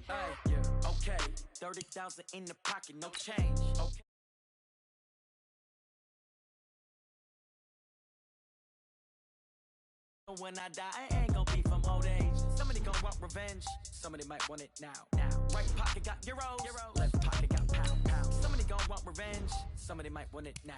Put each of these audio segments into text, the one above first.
Hey, yeah, okay. 30,000 in the pocket, no change. Okay. When I die, I ain't gonna be from old age. Somebody gonna want revenge. Somebody might want it now. Right pocket got euros. Left pocket got pound. Somebody gonna want revenge. Somebody might want it now.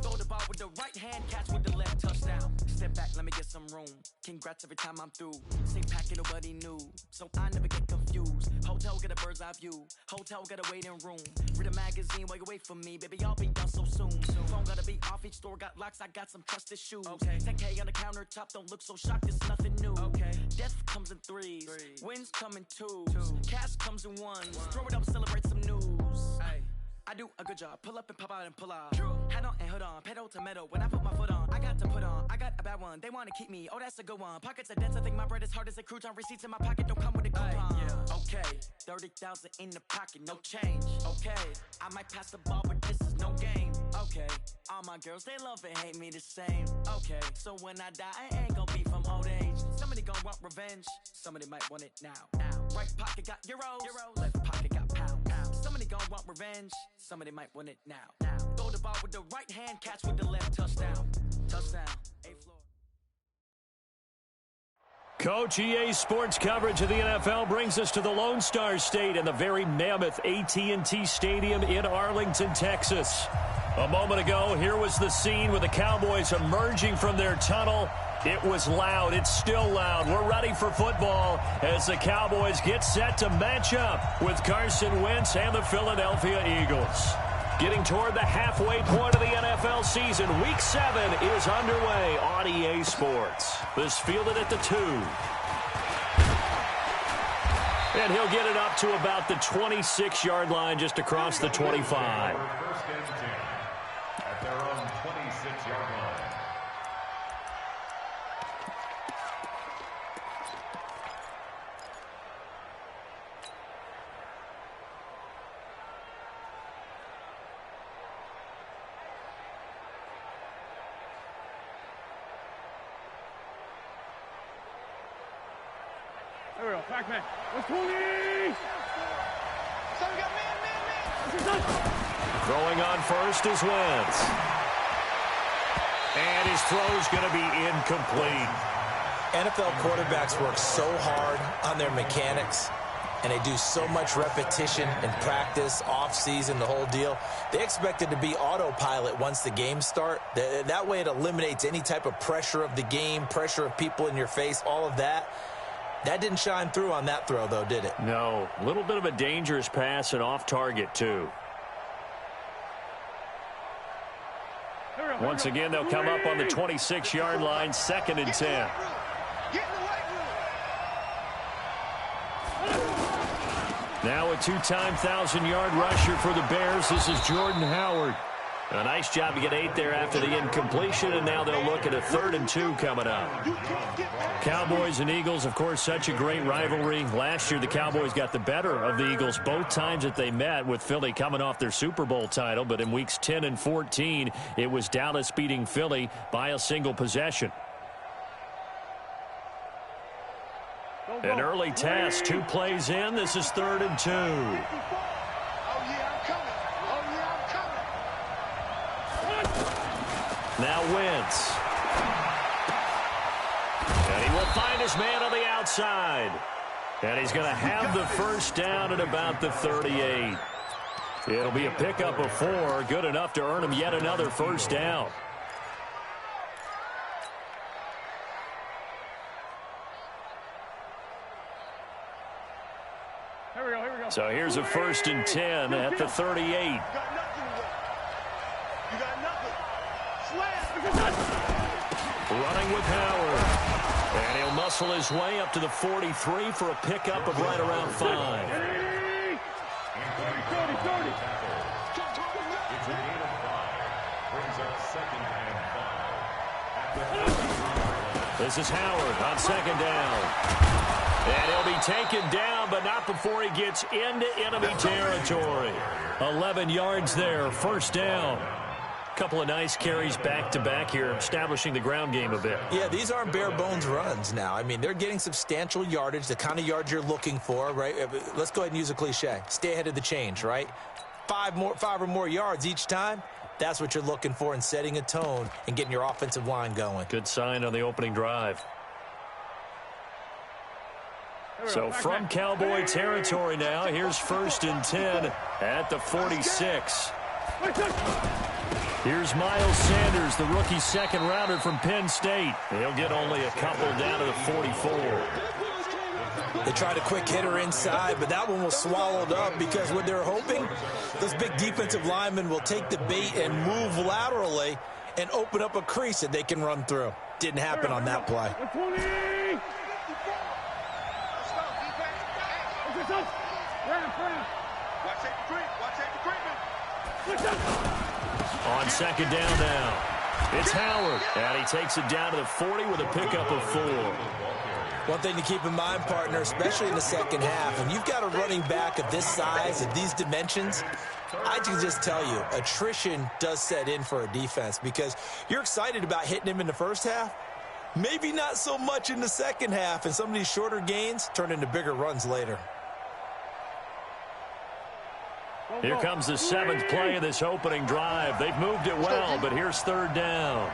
Throw the ball with the right hand, catch with the left, touchdown. Step back, let me get some room. Congrats every time I'm through. Same packet, nobody knew, so I never get confused. Hotel got a bird's eye view. Hotel got a waiting room. Read a magazine while you wait for me, baby. I'll be done so soon. Phone gotta be off. Each store got locks. I got some trusted shoes. Okay. 10K on the countertop. Don't look so shocked. It's nothing new. Okay. Death comes in threes. Wins come in twos. Cash comes in ones. Throw it up, celebrate some news. Ay. I do a good job. Pull up and pop out and pull out. Head on and hood on. Pedal to metal. When I put my foot on, I got to put on. I got a bad one. They want to keep me. Oh, that's a good one. Pockets are dense. I think my bread is hard as a crouton. Receipts in my pocket don't come with a coupon. Yeah. Okay. 30,000 in the pocket. No change. Okay. I might pass the ball, but this is no game. Okay. All my girls, they love and hate me the same. Okay. So when I die, I ain't gonna be from old age. Somebody gonna want revenge. Somebody might want it now. Right pocket got euros. Left pocket got pound. Somebody gonna want revenge. Somebody might want it now. Throw the ball with the right hand, catch with the left, touchdown. Coach, EA Sports coverage of the NFL brings us to the Lone Star State and the very mammoth AT&T Stadium in Arlington, Texas. A moment ago, here was the scene with the Cowboys emerging from their tunnel. It was loud. It's still loud. We're ready for football as the Cowboys get set to match up with Carson Wentz and the Philadelphia Eagles. Getting toward the halfway point of the NFL season, Week 7 is underway on EA Sports. This fielded at the 2. And he'll get it up to about the 26-yard line just across the 25. First and 10 at their own 26-yard line. There we go. Back man. Let's 20. Somebody got man. Throwing on first is Wentz. And his throw's going to be incomplete. NFL quarterbacks work so hard on their mechanics, and they do so much repetition in practice, off-season, the whole deal. They expect it to be autopilot once the games start. That way it eliminates any type of pressure of the game, pressure of people in your face, all of that. That didn't shine through on that throw, though, did it? No. A little bit of a dangerous pass and off target, too. Once again, they'll come up on the 26-yard line, 2nd and 10. Now a two-time 1,000-yard rusher for the Bears. This is Jordan Howard. A nice job to get 8 there after the incompletion, and now they'll look at a 3rd and 2 coming up. Cowboys and Eagles, of course, such a great rivalry. Last year, the Cowboys got the better of the Eagles both times that they met, with Philly coming off their Super Bowl title. But in weeks 10 and 14, it was Dallas beating Philly by a single possession. An early test, 2 plays in. This is 3rd and 2. Now Wentz. And he will find his man on the outside. And he's going to have the first down at about the 38. It'll be a pickup of 4, good enough to earn him yet another first down. Here we go. So here's a 1st and 10 at the 38. Running with Howard. And he'll muscle his way up to the 43 for a pickup of right around 5. It's a gain of 5. Brings up 2nd and 5. This is Howard on 2nd down. And he'll be taken down, but not before he gets into enemy territory. 11 yards there, 1st down. Couple of nice carries back-to-back here, establishing the ground game a bit. Yeah, these aren't bare-bones runs now. I mean, they're getting substantial yardage, the kind of yards you're looking for, right? Let's go ahead and use a cliche. Stay ahead of the change, right? Five or more yards each time. That's what you're looking for in setting a tone and getting your offensive line going. Good sign on the opening drive. So from Cowboy territory now, here's 1st and 10 at the 46. Here's Miles Sanders, the rookie second-rounder from Penn State. He'll get only a couple down to the 44. They tried a quick hitter inside, but that one was swallowed up because what they're hoping, those big defensive linemen will take the bait and move laterally and open up a crease that they can run through. Didn't happen on that play. On second down now, it's Howard, and he takes it down to the 40 with a pickup of 4. One thing to keep in mind, partner, especially in the second half, when you've got a running back of this size, of these dimensions, I can just tell you, attrition does set in for a defense because you're excited about hitting him in the first half, maybe not so much in the second half, and some of these shorter gains turn into bigger runs later. Here comes the 7th play of this opening drive. They've moved it well, but here's 3rd down.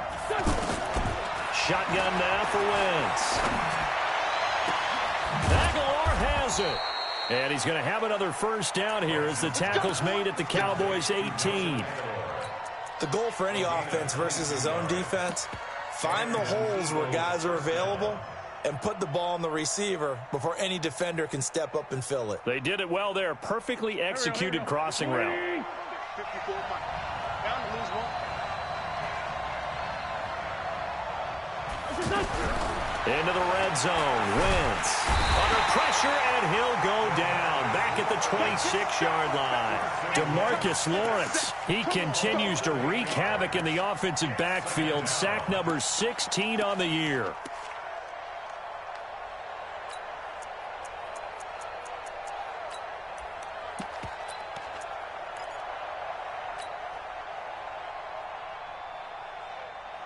Shotgun now for Wentz. Aguilar has it. And he's going to have another 1st down here as the tackle's made at the Cowboys' 18. The goal for any offense versus his own defense, find the holes where guys are available and put the ball on the receiver before any defender can step up and fill it. They did it well there. Perfectly executed crossing route. Into the red zone. Wentz under pressure, and he'll go down. Back at the 26-yard line. DeMarcus Lawrence. He continues to wreak havoc in the offensive backfield. Sack number 16 on the year.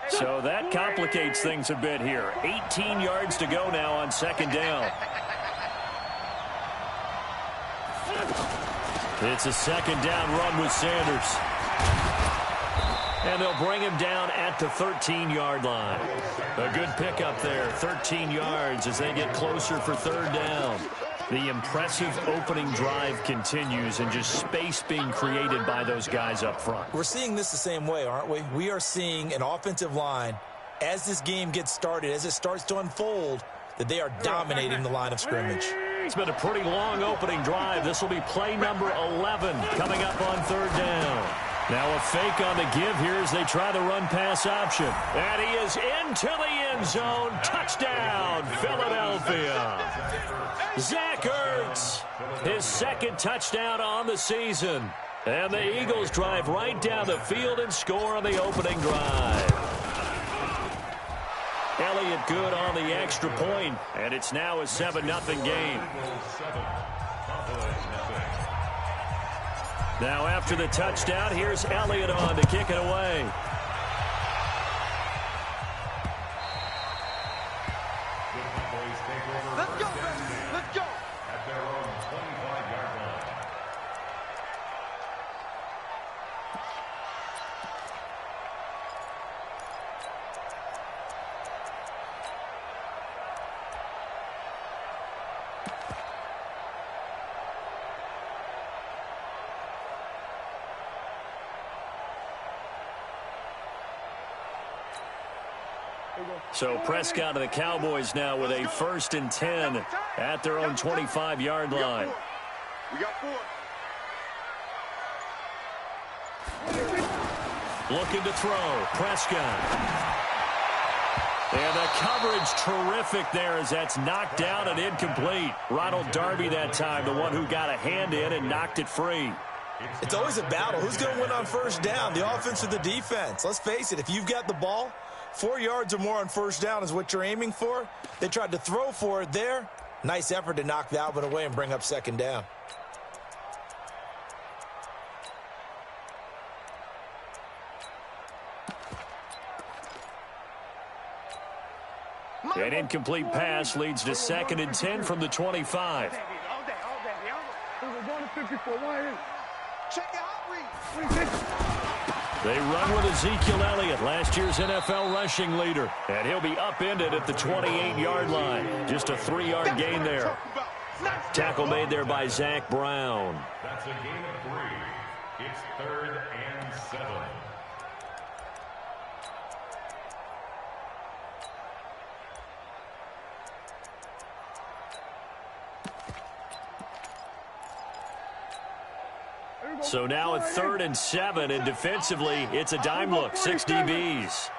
So that complicates things a bit here. 18 yards to go now on 2nd down. It's a 2nd down run with Sanders. And they'll bring him down at the 13-yard line. A good pickup there, 13 yards as they get closer for 3rd down. The impressive opening drive continues and just space being created by those guys up front. We're seeing this the same way, aren't we? We are seeing an offensive line, as this game gets started, as it starts to unfold, that they are dominating the line of scrimmage. It's been a pretty long opening drive. This will be play number 11 coming up on 3rd down. Now a fake on the give here as they try the run-pass option. And he is into the end zone. Touchdown, Philadelphia. Zach Ertz, his 2nd touchdown on the season. And the Eagles drive right down the field and score on the opening drive. Elliott good on the extra point, and it's now a 7-0 game. Now after the touchdown, here's Elliott on to kick it away. Let's go, let's go. At their own 25-yard line. So Prescott of the Cowboys now with a 1st and 10 at their own 25-yard line. We got 4. Looking to throw. Prescott. And the coverage terrific there as that's knocked down and incomplete. Ronald Darby that time, the one who got a hand in and knocked it free. It's always a battle. Who's going to win on 1st down, the offense or the defense? Let's face it, if you've got the ball, 4 yards or more on 1st down is what you're aiming for. They tried to throw for it there. Nice effort to knock that one away and bring up 2nd down. An incomplete pass leads to 2nd and 10 from the 25. They run with Ezekiel Elliott, last year's NFL rushing leader. And he'll be upended at the 28-yard line. Just a 3-yard gain there. Tackle made there by Zach Brown. That's a gain of 3. It's 3rd and 7. So now at 3rd and 7, and defensively, it's a dime look. 6 DBs.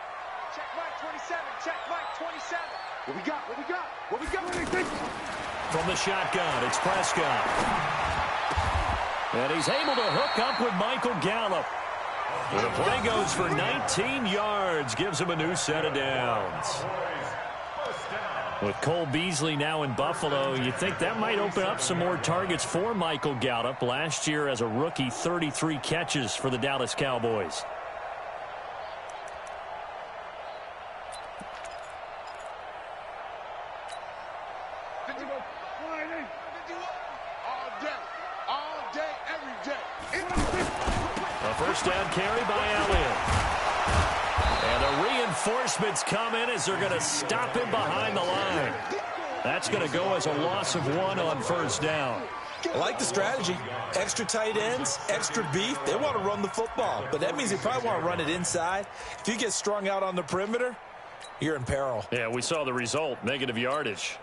Check Mike 27. Check Mike 27. What we got? What we got? What we got? From the shotgun, it's Prescott. And he's able to hook up with Michael Gallup. And the play goes for 19 yards, gives him a new set of downs. With Cole Beasley now in Buffalo, you think that might open up some more targets for Michael Gallup. Last year as a rookie, 33 catches for the Dallas Cowboys. A first down carry by Elliott. And the reinforcements come in as they're going to stop him behind the line. That's going to go as a loss of 1 on first down. I like the strategy. Extra tight ends, extra beef. They want to run the football, but that means they probably want to run it inside. If you get strung out on the perimeter, you're in peril. Yeah, we saw the result, negative yardage.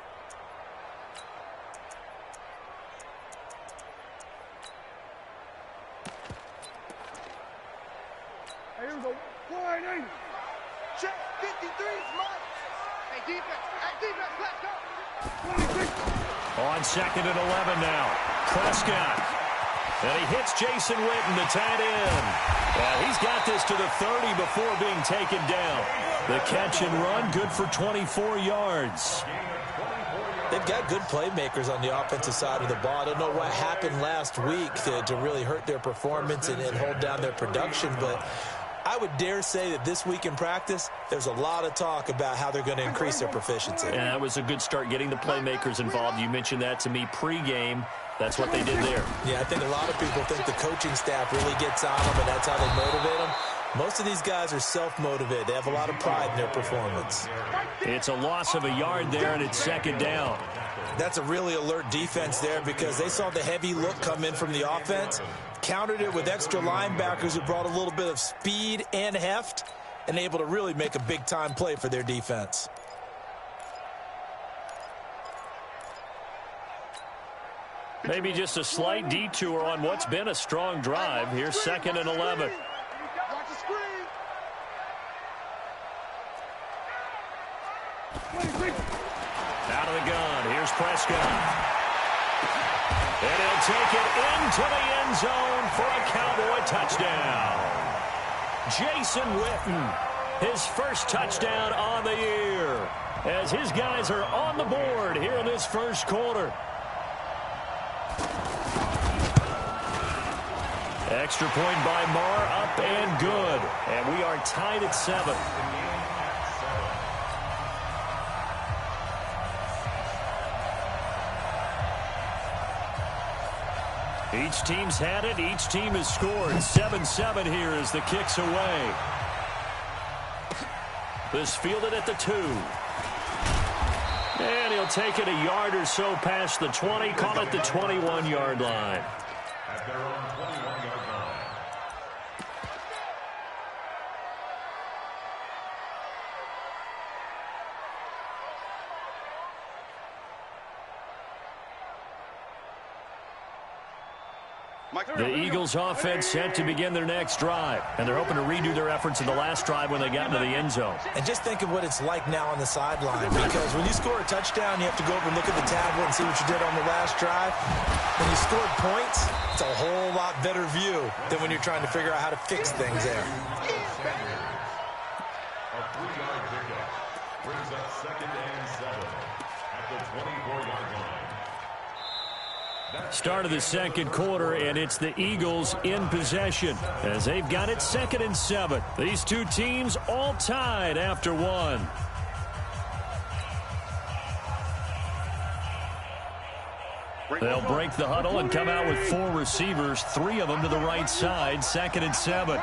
Here we go. Wide. Check 53 is mine. Hey, defense, let's go. 26. On 2nd and 11 now. Prescott. And he hits Jason Witten, the tight end. And he's got this to the 30 before being taken down. The catch and run, good for 24 yards. They've got good playmakers on the offensive side of the ball. I don't know what happened last week to really hurt their performance and hold down their production, but I would dare say that this week in practice, there's a lot of talk about how they're going to increase their proficiency. And that was a good start getting the playmakers involved. You mentioned that to me pregame. That's what they did there. Yeah, I think a lot of people think the coaching staff really gets on them, and that's how they motivate them. Most of these guys are self-motivated. They have a lot of pride in their performance. It's a loss of a yard there, and it's 2nd down. That's a really alert defense there because they saw the heavy look come in from the offense, countered it with extra linebackers who brought a little bit of speed and heft, and able to really make a big-time play for their defense. Maybe just a slight detour on what's been a strong drive. Here's 2nd and 11. Watch the screen. Out of the gun. Here's Prescott. And he'll take it into the end zone for a Cowboy touchdown. Jason Witten, his first touchdown on the year, as his guys are on the board here in this first quarter. Extra point by Marr, up and good. And we are tied at 7. Each team's had it. Each team has scored. 7-7 here as the kick's away. This fielded at the 2. And he'll take it a yard or so past the 20. Call it the 21-yard line. At their own 21-yard line. The Eagles offense set to begin their next drive, and they're hoping to redo their efforts in the last drive when they got into the end zone. And just think of what it's like now on the sideline, because when you score a touchdown, you have to go over and look at the tablet and see what you did on the last drive. When you scored points, it's a whole lot better view than when you're trying to figure out how to fix things there. A 3-yard pickup brings up 2nd and 7 at the 24-yard line. Start of the second quarter, and it's the Eagles in possession as they've got it 2nd and 7. These two teams all tied after 1. They'll break the huddle and come out with 4 receivers, 3 of them to the right side, 2nd and 7.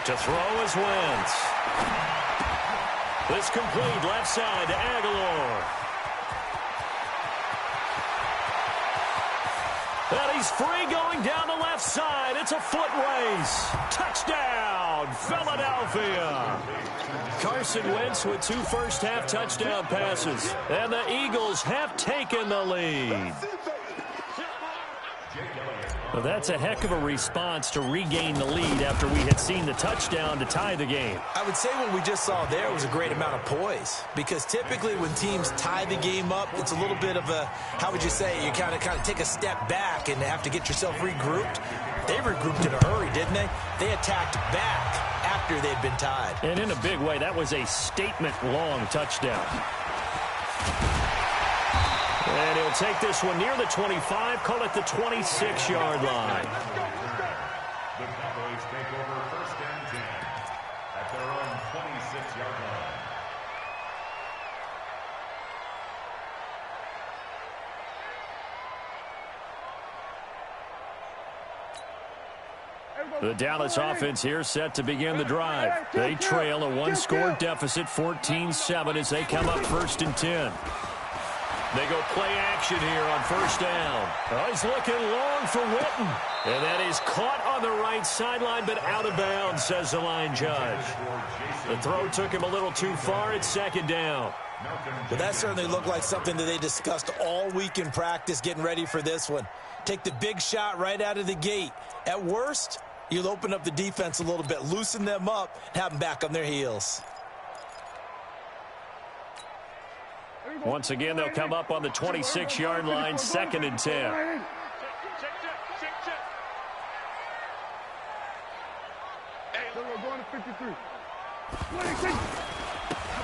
To throw is Wentz. This complete left side to Aguilar. And he's free going down the left side. It's a foot race. Touchdown, Philadelphia. Carson Wentz with 2 first-half touchdown passes. And the Eagles have taken the lead. Well, that's a heck of a response to regain the lead after we had seen the touchdown to tie the game. I would say what we just saw there was a great amount of poise, because typically when teams tie the game up, it's a little bit of a, how would you say, you kind of take a step back and have to get yourself regrouped. They regrouped in a hurry, didn't they? They attacked back after they'd been tied. And in a big way, that was a statement-long touchdown. And he'll take this one near the 25, call it the 26-yard line. The Cowboys take over 1st and 10 at their own 26-yard line. The Dallas offense here set to begin the drive. They trail a 1-score deficit, 14-7, as they come up 1st and 10. They go play action here on 1st down. Oh, he's looking long for Witten. And that is caught on the right sideline, but out of bounds, says the line judge. The throw took him a little too far. It's 2nd down. Well, that certainly looked like something that they discussed all week in practice getting ready for this one. Take the big shot right out of the gate. At worst, you'll open up the defense a little bit, loosen them up, and have them back on their heels. Once again, they'll come up on the 26-yard line, 2nd and 10.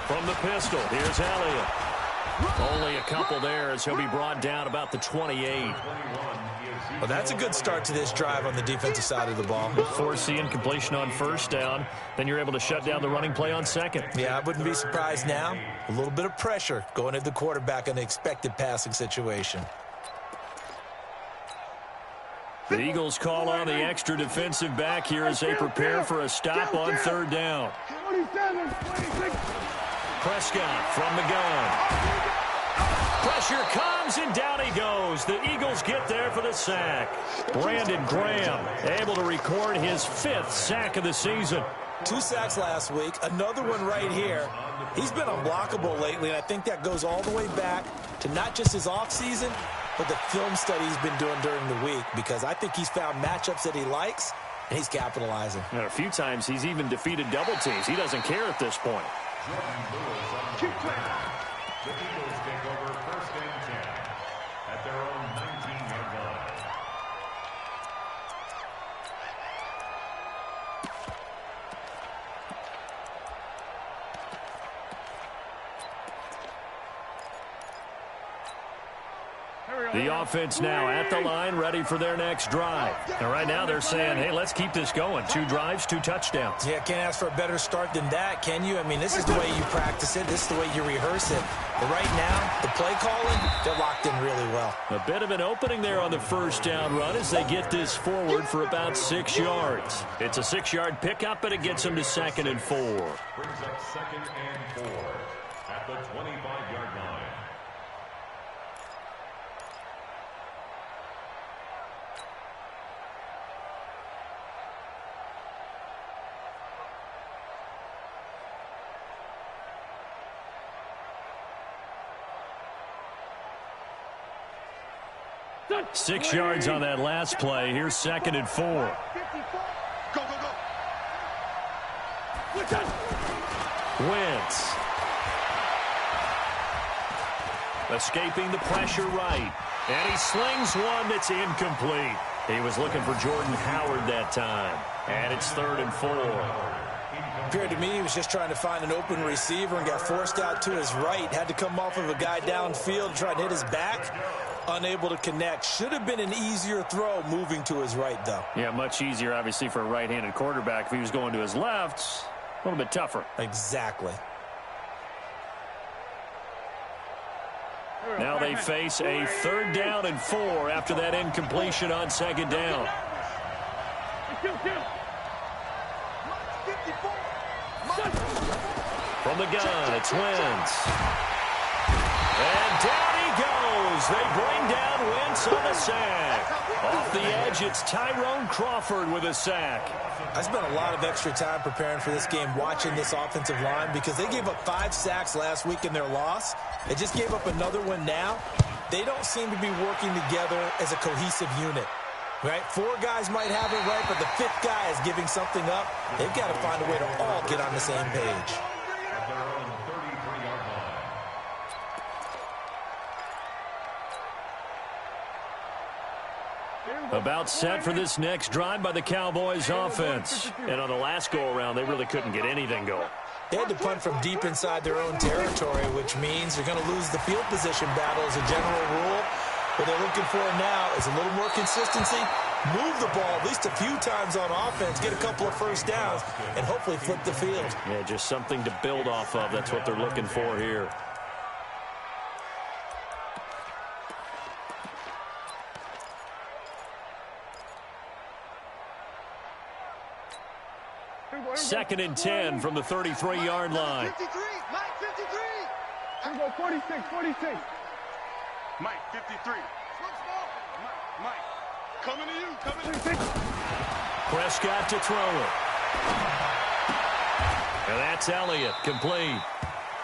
From the pistol, here's Elliott. Only a couple there as he'll be brought down about the 28. Well, that's a good start to this drive on the defensive side of the ball. Forcing incompletion on 1st down, then you're able to shut down the running play on 2nd. Yeah, I wouldn't be surprised now. A little bit of pressure going at the quarterback in the expected passing situation. The Eagles call on the extra defensive back here as they prepare for a stop on 3rd down. Prescott from the gun. Pressure comes, and down he goes. The Eagles get there for the sack. Brandon Graham able to record his 5th sack of the season. 2 sacks last week, another one right here. He's been unblockable lately, and I think that goes all the way back to not just his offseason, but the film study he's been doing during the week, because I think he's found matchups that he likes, and he's capitalizing. And a few times he's even defeated double teams. He doesn't care at this point. The Eagles take over 1st and 10 at their own 19-yard line. The offense now at the line, ready for their next drive. And right now they're saying, hey, let's keep this going. 2 drives, 2 touchdowns. Yeah, can't ask for a better start than that, can you? I mean, this is the way you practice it. This is the way you rehearse it. But right now, the play calling, they're locked in really well. A bit of an opening there on the 1st down run as they get this forward for about 6 yards. It's a 6-yard pickup, but it gets them to 2nd and 4. Brings up 2nd and 4 at the 25-yard line. Six yards on that last play. Here's 2nd and 4. Go, go, go. Wentz. Escaping the pressure right. And he slings one that's incomplete. He was looking for Jordan Howard that time. And it's 3rd and 4. Appeared to me he was just trying to find an open receiver and got forced out to his right. Had to come off of a guy downfield, try to hit his back. Unable to connect. Should have been an easier throw moving to his right, though. Yeah, much easier, obviously, for a right-handed quarterback. If he was going to his left, a little bit tougher. Exactly. they face a 3rd down and 4 after that incompletion on 2nd down. From the gun, it's Wentz. And down he goes. They bring down Wentz on the sack. Off the edge, it's Tyrone Crawford with a sack. I spent a lot of extra time preparing for this game watching this offensive line because they gave up 5 sacks last week in their loss. They just gave up another one now. They don't seem to be working together as a cohesive unit. Right? 4 guys might have it right, but the 5th guy is giving something up. They've got to find a way to all get on the same page. About set for this next drive by the Cowboys offense. And on the last go-around, they really couldn't get anything going. They had to punt from deep inside their own territory, which means they're going to lose the field position battle as a general rule. What they're looking for now is a little more consistency, move the ball at least a few times on offense, get a couple of first downs, and hopefully flip the field. Yeah, just something to build off of. That's what they're looking for here. Second and 10 from the 33-yard line. 53, Mike 53. Here we go, 46, 46. Mike 53. Mike, coming to you, coming to you. Prescott to throw it. And that's Elliott, complete.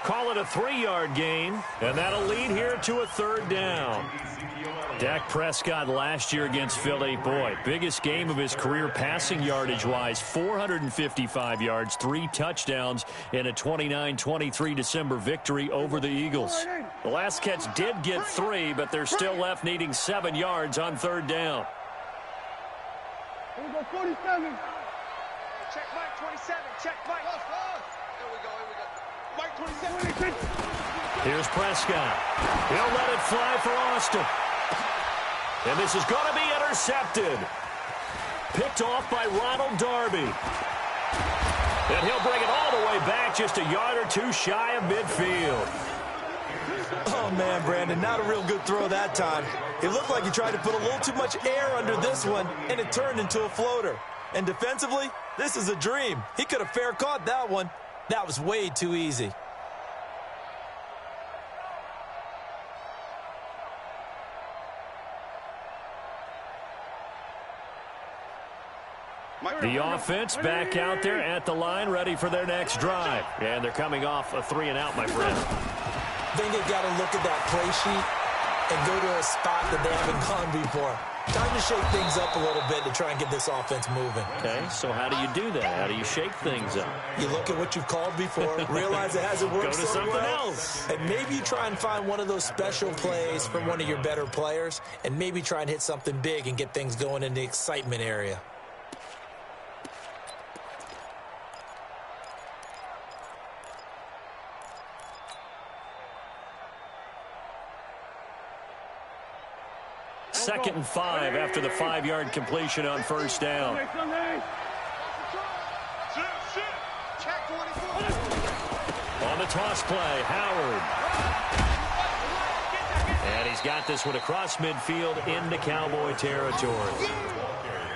Call it a 3-yard gain, and that'll lead here to a 3rd down. Dak Prescott last year against Philly, boy, biggest game of his career passing yardage-wise, 455 yards, 3 touchdowns in a 29-23 December victory over the Eagles. The last catch did get 3, but they're still left needing 7 yards on 3rd down. Here we go, 47. Check Mike 27, check Mike. Here we go. Mike 27. Here's Prescott. He'll let it fly for Austin. And this is going to be intercepted. Picked off by Ronald Darby. And he'll bring it all the way back just a yard or 2 shy of midfield. Oh, man, Brandon, not a real good throw that time. It looked like he tried to put a little too much air under this one, and it turned into a floater. And defensively, this is a dream. He could have fair caught that one. That was way too easy. The offense back out there at the line, ready for their next drive. And they're coming off a 3-and-out, my friend. I think they've got to look at that play sheet and go to a spot that they haven't gone before. Time to shake things up a little bit to try and get this offense moving. Okay, so how do you do that? How do you shake things up? You look at what you've called before, realize it hasn't worked Go to so something well, else. and maybe you try and find one of those special plays from one of your better players, and maybe try and hit something big and get things going in the excitement area. Second and 5 after the 5-yard completion on 1st down. On the toss play, Howard. And he's got this one across midfield into Cowboy territory.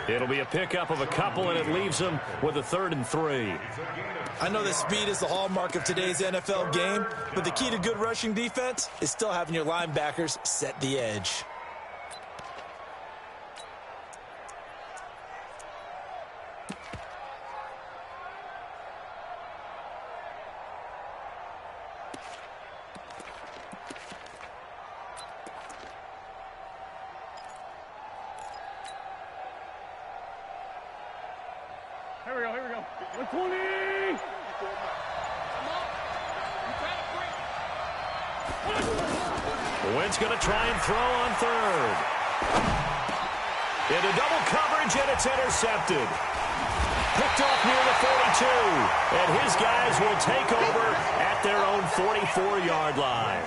It'll be a pickup of a couple, and it leaves them with a 3rd and 3. I know that speed is the hallmark of today's NFL game, but the key to good rushing defense is still having your linebackers set the edge. Here we go. 120. Wentz going to try and throw on 3rd. Into double coverage, and it's intercepted. Picked off near the 42. And his guys will take over at their own 44-yard line.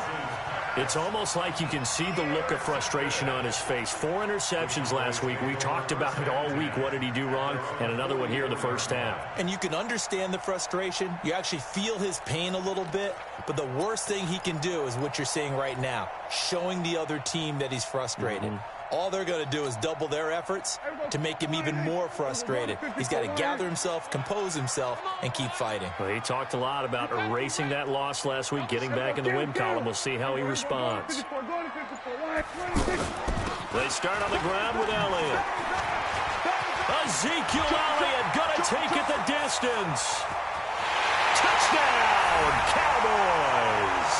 It's almost like you can see the look of frustration on his face. 4 interceptions last week. We talked about it all week. What did he do wrong? And another one here in the first half. And you can understand the frustration. You actually feel his pain a little bit. But the worst thing he can do is what you're seeing right now, showing the other team that he's frustrated. All they're going to do is double their efforts to make him even more frustrated. He's got to gather himself, compose himself, and keep fighting. Well, he talked a lot about erasing that loss last week, getting back in the win column. We'll see how he responds. They start on the ground with Elliott. Ezekiel Elliott going to take it the distance. Touchdown, Cowboys!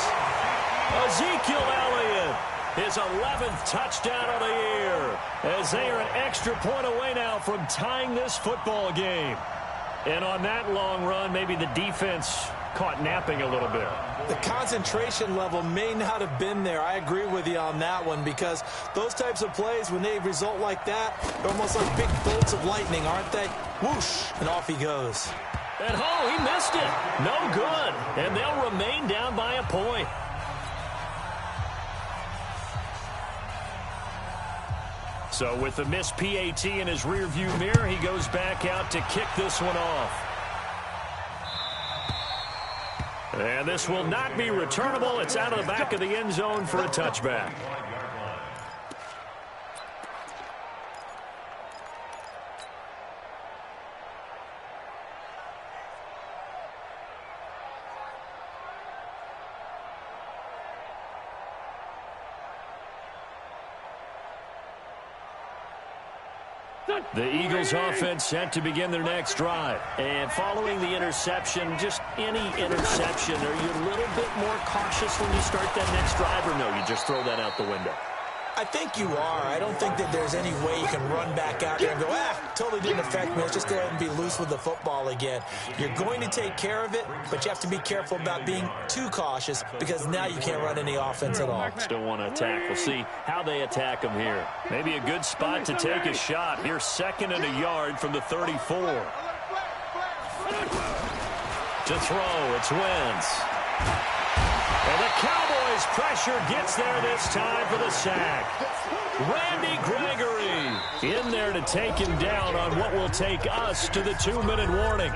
Ezekiel Elliott, his 11th touchdown of the year, as they are an extra point away now from tying this football game. And on that long run, maybe the defense caught napping a little bit. The concentration level may not have been there. I agree with you on that one, because those types of plays, when they result like that, they're almost like big bolts of lightning, aren't they? Whoosh, and off he goes. And oh, he missed it. No good. And they'll remain down by a point. So with the missed PAT in his rearview mirror, he goes back out to kick this one off. And this will not be returnable. It's out of the back of the end zone for a touchback. The Eagles offense set to begin their next drive. And following the interception, just any interception, are you a little bit more cautious when you start that next drive, or no, you just throw that out the window? I think you are. I don't think that there's any way you can run back out there and go, totally didn't affect me. Let's just go ahead and be loose with the football again. You're going to take care of it, but you have to be careful about being too cautious, because now you can't run any offense at all. Still want to attack. We'll see how they attack him here. Maybe a good spot to take a shot. Here's 2nd and a yard from the 34. To throw, it's Wentz. And the Cowboys' pressure gets there this time for the sack. Randy Gregory in there to take him down on what will take us to the 2-minute warning.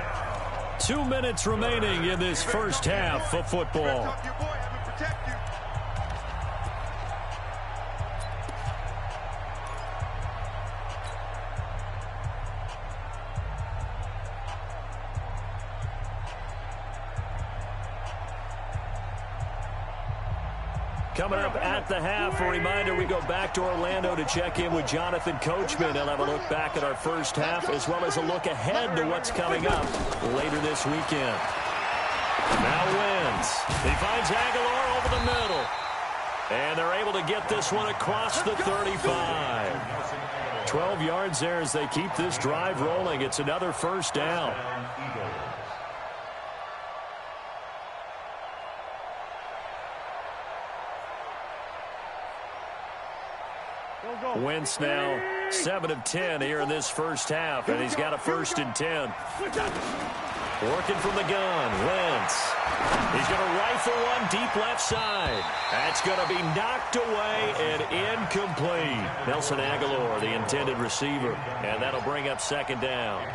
2 minutes remaining in this first half of football. Coming up at the half, a reminder, we go back to Orlando to check in with Jonathan Coachman. He'll have a look back at our first half, as well as a look ahead to what's coming up later this weekend. Now wins. He finds Aguilar over the middle. And they're able to get this one across the 35. 12 yards there as they keep this drive rolling. It's another first down. Wentz now 7 of 10 here in this first half, and he's got a 1st and 10. Working from the gun, Wentz. He's going to rifle one deep left side. That's going to be knocked away and incomplete. Nelson Aguilar, the intended receiver, and that'll bring up 2nd down.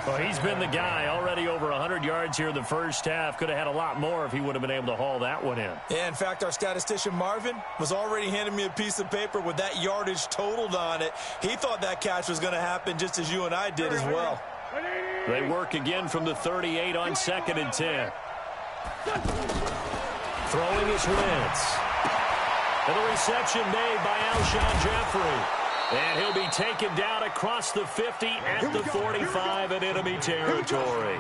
Well, he's been the guy, already over 100 yards here in the first half. Could have had a lot more if he would have been able to haul that one in. Yeah, in fact, our statistician Marvin was already handing me a piece of paper with that yardage totaled on it. He thought that catch was going to happen just as you and I did as well. They work again from the 38 on 2nd and 10. Throwing is Wentz. And the reception made by Alshon Jeffrey. And he'll be taken down across the 50 at the 45 in enemy territory.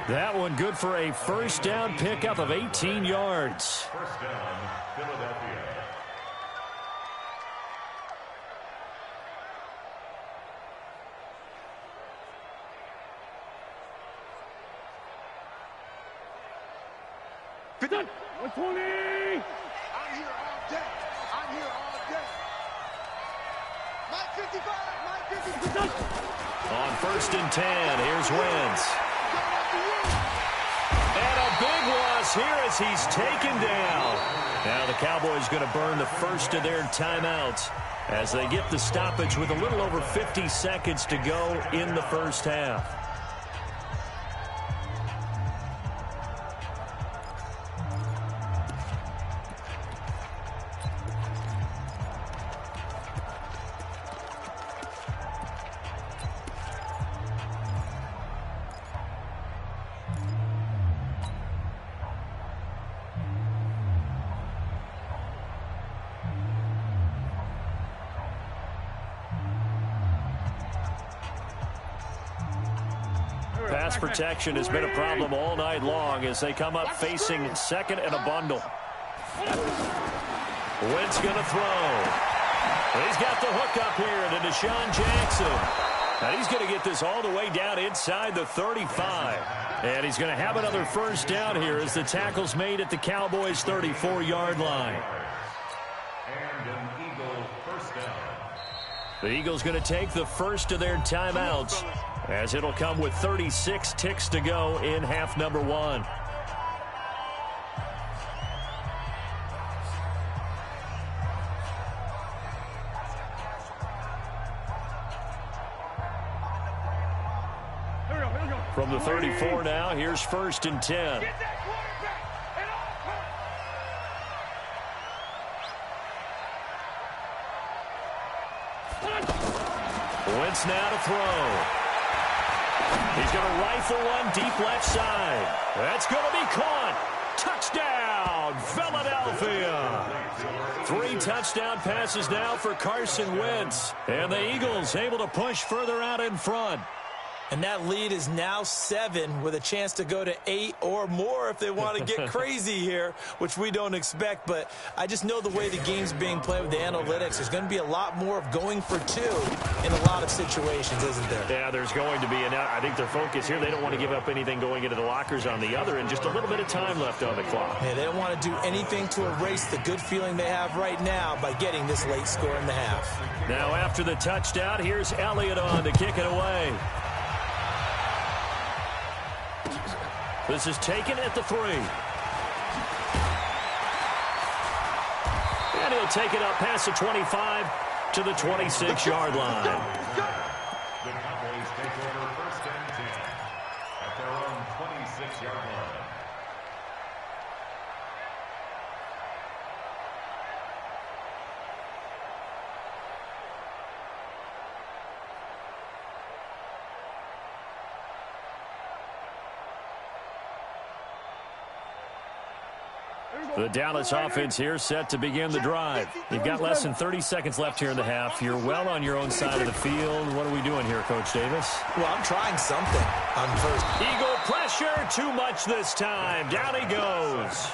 That one good for a first down pickup of 18 yards. First down, Philadelphia. Done. 120. I'm here all day. I'm here all day. Mike 55. Mike 55. On 1st and 10, here's Wentz. And a big loss loss here as he's taken down. Now the Cowboys going to burn the first of their timeouts as they get the stoppage with a little over 50 seconds to go in the first half. Pass protection has been a problem all night long as they come up facing second and a bundle. Wentz going to throw. He's got the hook up here to Deshaun Jackson. And he's going to get this all the way down inside the 35. And he's going to have another first down here as the tackle's made at the Cowboys' 34-yard line. And an Eagle first down. The Eagles going to take the first of their timeouts, as it'll come with 36 ticks to go in half number one. From the 34 now, here's 1st and 10. Wentz now to throw. He's going to rifle one deep left side. That's going to be caught. Touchdown, Philadelphia. 3 touchdown passes now for Carson Wentz. And the Eagles able to push further out in front. And that lead is now 7 with a chance to go to 8 or more if they want to get crazy here, which we don't expect. But I just know the way the game's being played with the analytics, there's going to be a lot more of going for 2 in a lot of situations, isn't there? Yeah, there's going to be. And I think their focus here, they don't want to give up anything going into the lockers on the other, and just a little bit of time left on the clock. Yeah, they don't want to do anything to erase the good feeling they have right now by getting this late score in the half. Now after the touchdown, here's Elliott on to kick it away. This is taken at the 3. And he'll take it up past the 25 to the 26-yard line. The Cowboys take over 1st and 10 at their own 26-yard line. The Dallas offense here set to begin the drive. You've got less than 30 seconds left here in the half. You're well on your own side of the field. What are we doing here, Coach Davis? Well, I'm trying something on first. Eagle pressure, too much this time. Down he goes.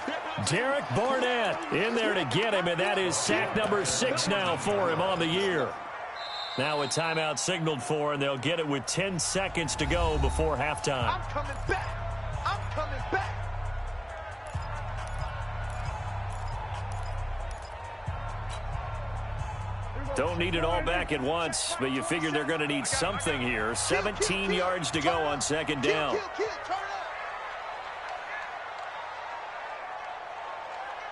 Derek Barnett in there to get him, and that is sack number 6 now for him on the year. Now a timeout signaled for, and they'll get it with 10 seconds to go before halftime. I'm coming back. I'm coming back. Don't need it all back at once, but you figure they're going to need something here. 17 yards to go on 2nd down. Here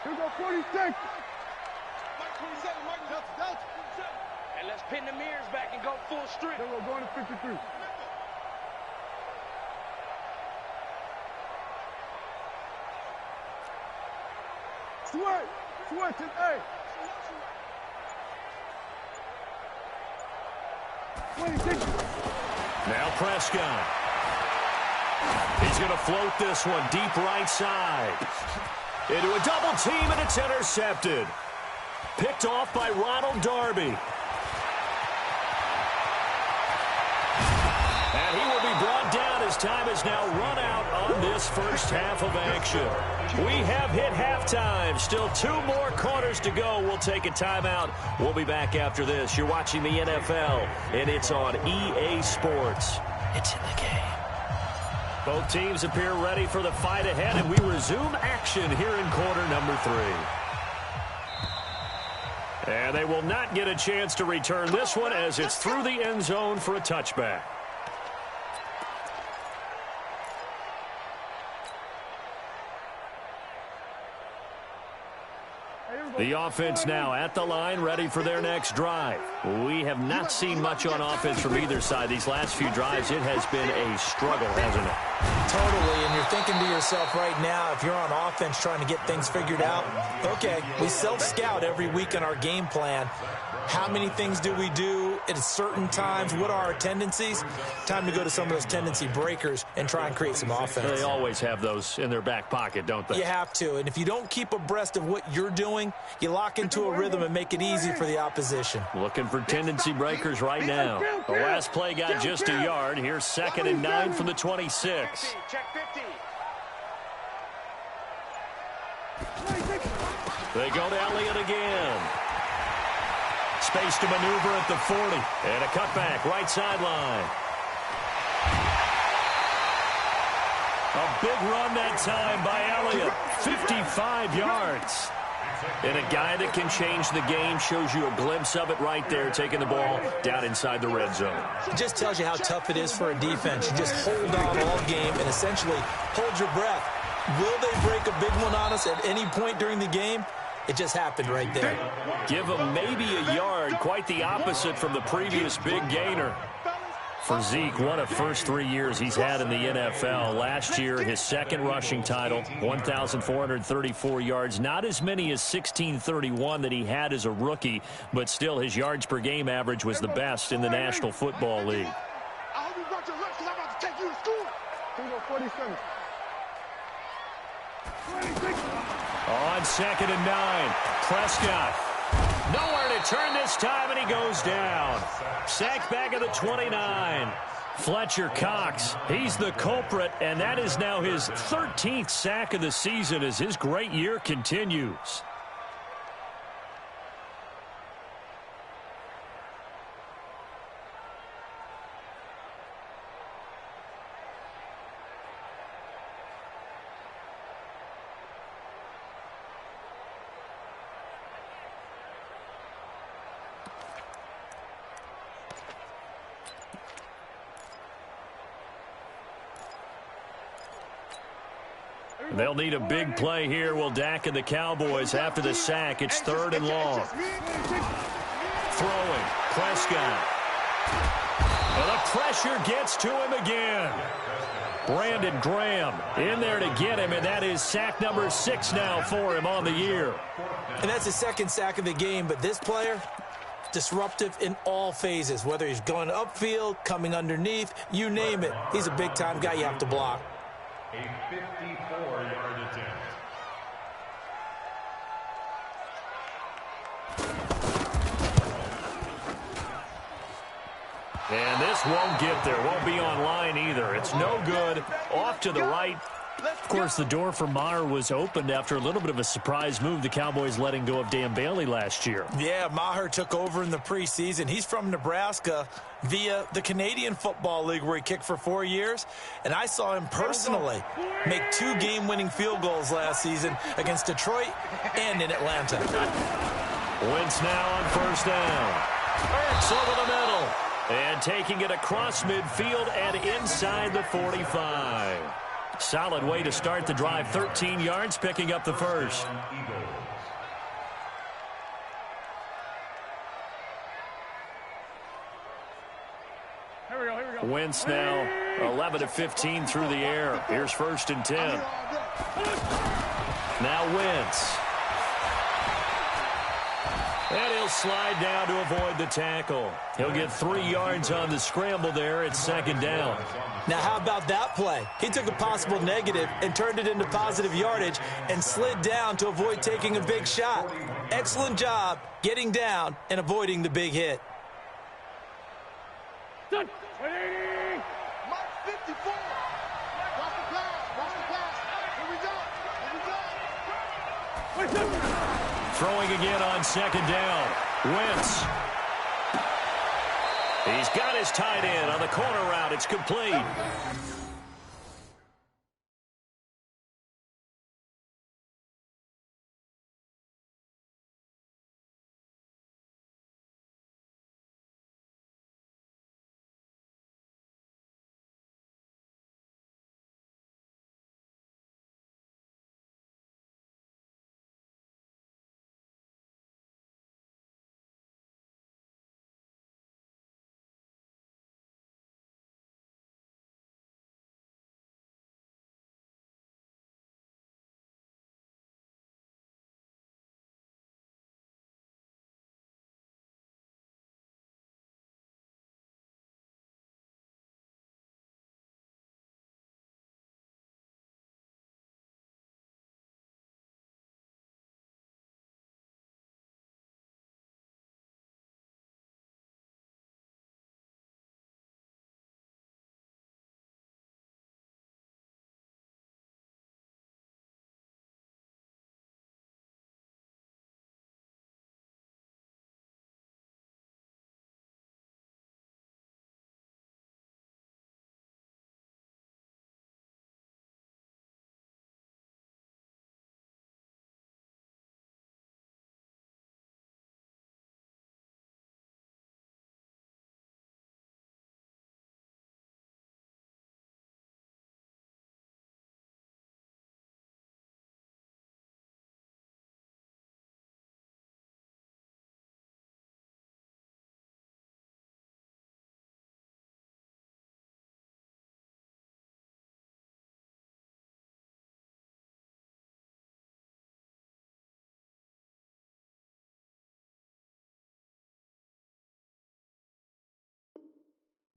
we go, 46. Mike 27, Mike Delta. And let's pin the mirrors back and go full strength. Then we're going to 53. Switch it, hey. 26. Now Prescott. He's going to float this one deep right side. Into a double team, and it's intercepted. Picked off by Ronald Darby. And he will be brought down as time is now run out on this first half of action. We have hit halftime. Still 2 more quarters to go. We'll take a timeout. We'll be back after this. You're watching the NFL, and it's on EA Sports. It's in the game. Both teams appear ready for the fight ahead, and we resume action here in quarter number 3. And they will not get a chance to return this one as it's through the end zone for a touchback. The offense now at the line, ready for their next drive. We have not seen much on offense from either side. These last few drives, it has been a struggle, hasn't it? Totally, and you're thinking to yourself right now, if you're on offense trying to get things figured out, okay, we self-scout every week in our game plan. How many things do we do at certain times? What are our tendencies? Time to go to some of those tendency breakers and try and create some offense. They always have those in their back pocket, don't they? You have to, and if you don't keep abreast of what you're doing, you lock into a rhythm and make it easy for the opposition. Looking for tendency breakers right now. The last play got just a yard. Here's 2nd and 9 from the 26. Check 50. They go to Elliott again. Space to maneuver at the 40. And a cutback, right sideline. A big run that time by Elliott. 55 yards. And a guy that can change the game, shows you a glimpse of it right there, taking the ball down inside the red zone. It just tells you how tough it is for a defense. You just hold on all game and essentially hold your breath. Will they break a big one on us at any point during the game? It just happened right there. Give him maybe a yard, quite the opposite from the previous big gainer. For Zeke, what a first 3 years he's had in the NFL. Last year, his second rushing title, 1,434 yards. Not as many as 1,631 that he had as a rookie, but still his yards per game average was the best in the National Football League. I hope you brought your lunch because I'm about to take you to school. 47. On 2nd and 9, Prescott. Nowhere to turn this time, and he goes down. Sacked back at the 29. Fletcher Cox, he's the culprit, and that is now his 13th sack of the season as his great year continues. They'll need a big play here. Will Dak and the Cowboys after the sack. It's 3rd and long. Throwing. Prescott. And the pressure gets to him again. Brandon Graham in there to get him, and that is sack number 6 now for him on the year. And that's his second sack of the game, but this player, disruptive in all phases, whether he's going upfield, coming underneath, you name it. He's a big-time guy you have to block. A 54-yard attempt. And this won't get there. Won't be online either. It's no good. Off to the right. Of course, the door for Maher was opened after a little bit of a surprise move. The Cowboys letting go of Dan Bailey last year. Yeah, Maher took over in the preseason. He's from Nebraska via the Canadian Football League where he kicked for 4 years. And I saw him personally make 2 game-winning field goals last season against Detroit and in Atlanta. Wentz now on 1st down. Ertz over the middle. And taking it across midfield and inside the 45. Solid way to start the drive. 13 yards, picking up the first. Wentz now 11 of 15 through the air. Here's 1st and 10. Now Wentz. And he'll slide down to avoid the tackle. He'll get 3 yards on the scramble there. It's 2nd down. Now, how about that play? He took a possible negative and turned it into positive yardage and slid down to avoid taking a big shot. Excellent job getting down and avoiding the big hit. Mark 54. Watch the pass. Watch the pass. Here we go. Throwing again on 2nd down. Wentz. He's got his tight end on the corner route. It's complete.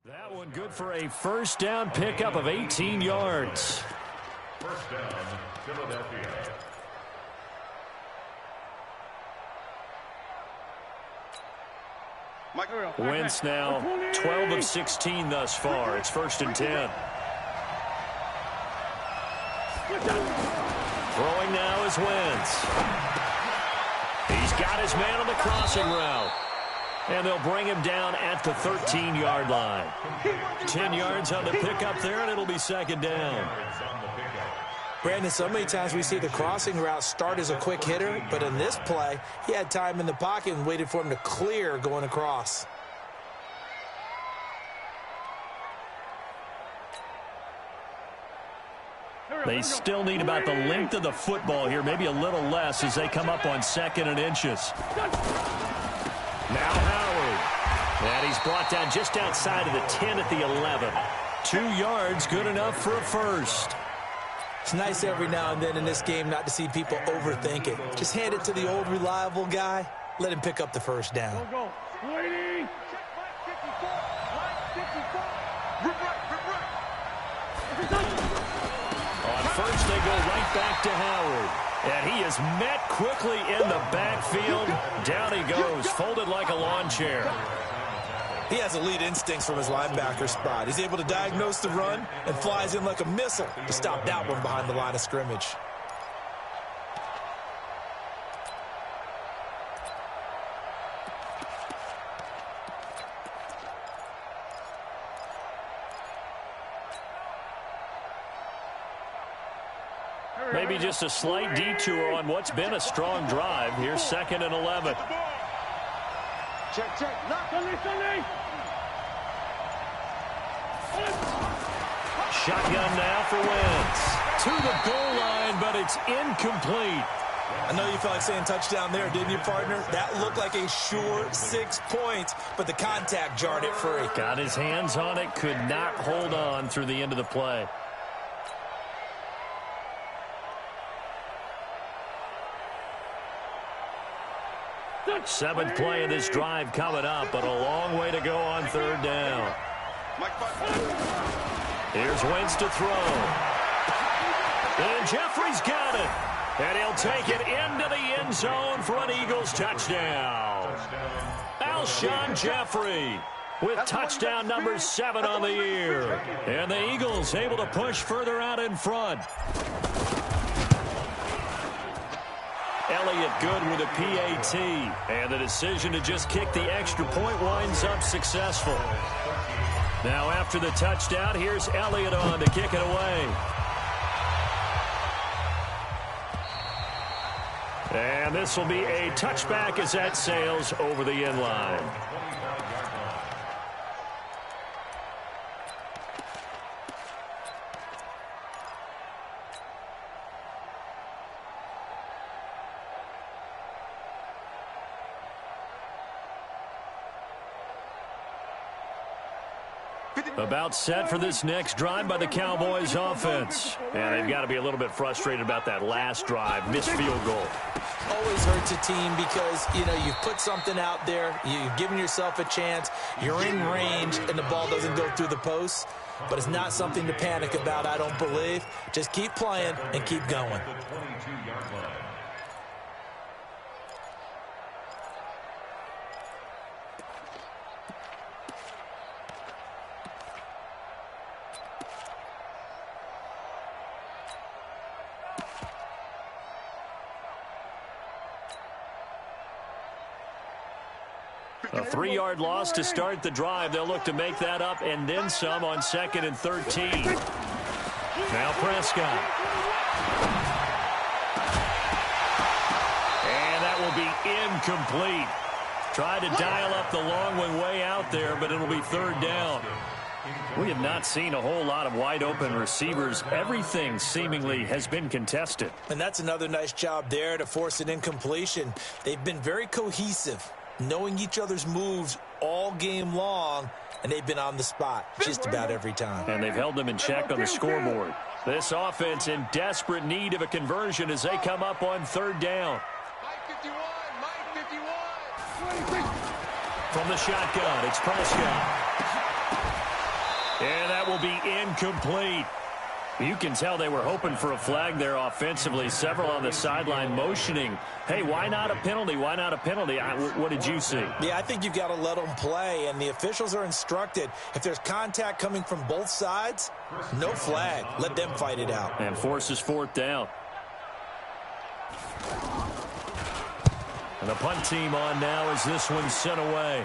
That one good for a first down pickup of 18 yards. First down, Philadelphia. Wentz now 12 of 16 thus far. It's 1st and 10. Throwing now is Wentz. He's got his man on the crossing route. And they'll bring him down at the 13-yard line. 10 yards on the pickup there, and it'll be 2nd down. Brandon, so many times we see the crossing route start as a quick hitter, but in this play, he had time in the pocket and waited for him to clear going across. They still need about the length of the football here, maybe a little less as they come up on 2nd and inches. Now Howard. And he's brought down just outside of the 10 at the 11. 2 yards, good enough for a first. It's nice every now and then in this game not to see people overthink it. Just hand it to the old reliable guy. Let him pick up the first down. Go. Waiting. On first, they go right back to Howard. And he is met quickly in the backfield. Down he goes, folded like a lawn chair. He has elite instincts from his linebacker spot. He's able to diagnose the run and flies in like a missile to stop that one behind the line of scrimmage. Maybe just a slight detour on what's been a strong drive. Here's 2nd and 11. Check. Sunday. Shotgun now for Wentz. To the goal line, but it's incomplete. I know you felt like saying touchdown there, didn't you, partner? That looked like a sure 6 points, but the contact jarred it free. Got his hands on it, could not hold on through the end of the play. Seventh play of this drive coming up, but a long way to go on 3rd down. Here's Wentz to throw. And Jeffrey's got it. And he'll take it into the end zone for an Eagles touchdown. Alshon Jeffrey with touchdown number 7 on the year. And the Eagles able to push further out in front. Elliott good with a PAT, and the decision to just kick the extra point winds up successful. Now after the touchdown, here's Elliott on to kick it away. And this will be a touchback as that sails over the end line. About set for this next drive by the Cowboys offense. And they've got to be a little bit frustrated about that last drive, missed field goal. Always hurts a team because, you know, you've put something out there, you've given yourself a chance, you're in range, and the ball doesn't go through the posts. But it's not something to panic about, I don't believe. Just keep playing and keep going. A 3-yard loss to start the drive. They'll look to make that up and then some on 2nd and 13. Now Prescott. And that will be incomplete. Tried to dial up the long one way out there, but it'll be 3rd down. We have not seen a whole lot of wide open receivers. Everything seemingly has been contested. And that's another nice job there to force an incompletion. They've been very cohesive, knowing each other's moves all game long, and they've been on the spot just about every time. And they've held them in check on the scoreboard. This offense in desperate need of a conversion as they come up on 3rd down. Mike 51. From the shotgun, it's Prescott. will be incomplete. You can tell they were hoping for a flag there offensively. Several on the sideline motioning, hey, why not a penalty? Why not a penalty? What did you see? Yeah, I think you've got to let them play, and the officials are instructed, if there's contact coming from both sides, no flag. Let them fight it out. And forces fourth down. And the punt team on now as this one's sent away.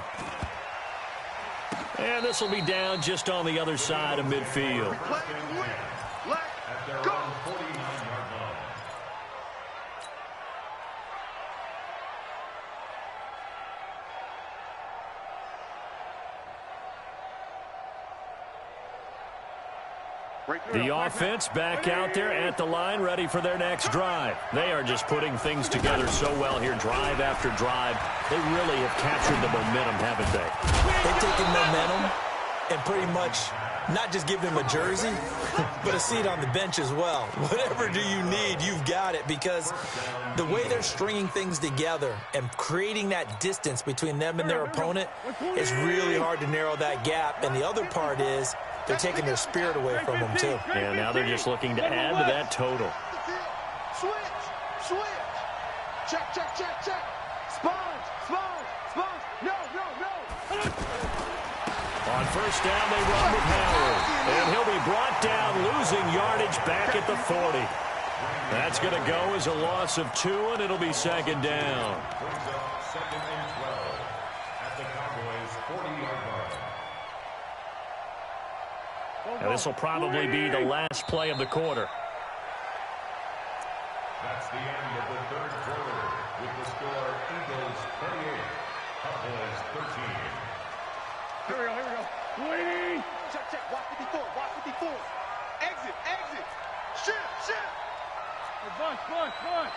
And this will be down just on the other side of midfield. Let's go. The offense back out there at the line, ready for their next drive. They are just putting things together so well here, drive after drive. They really have captured the momentum, haven't they? They've taken momentum and pretty much not just give them a jersey, but a seat on the bench as well. Whatever do you need, you've got it, because the way they're stringing things together and creating that distance between them and their opponent is really hard to narrow that gap. And the other part is they're taking their spirit away from them, too. And now they're just looking to add to that total. Switch. Check. Sponge. No. On first down, they run with Howard. And he'll be brought down, losing yardage back at the 40. That's going to go as a loss of 2, and it'll be second down. Brings up second and 12 at the Cowboys' 40-yard line. And this will probably be the last play of the quarter. That's the end of the third quarter with the score Eagles 28, Cowboys 13. Here we go. Waiting. Check. Watch 54. Exit. Shift. Hey, Bush.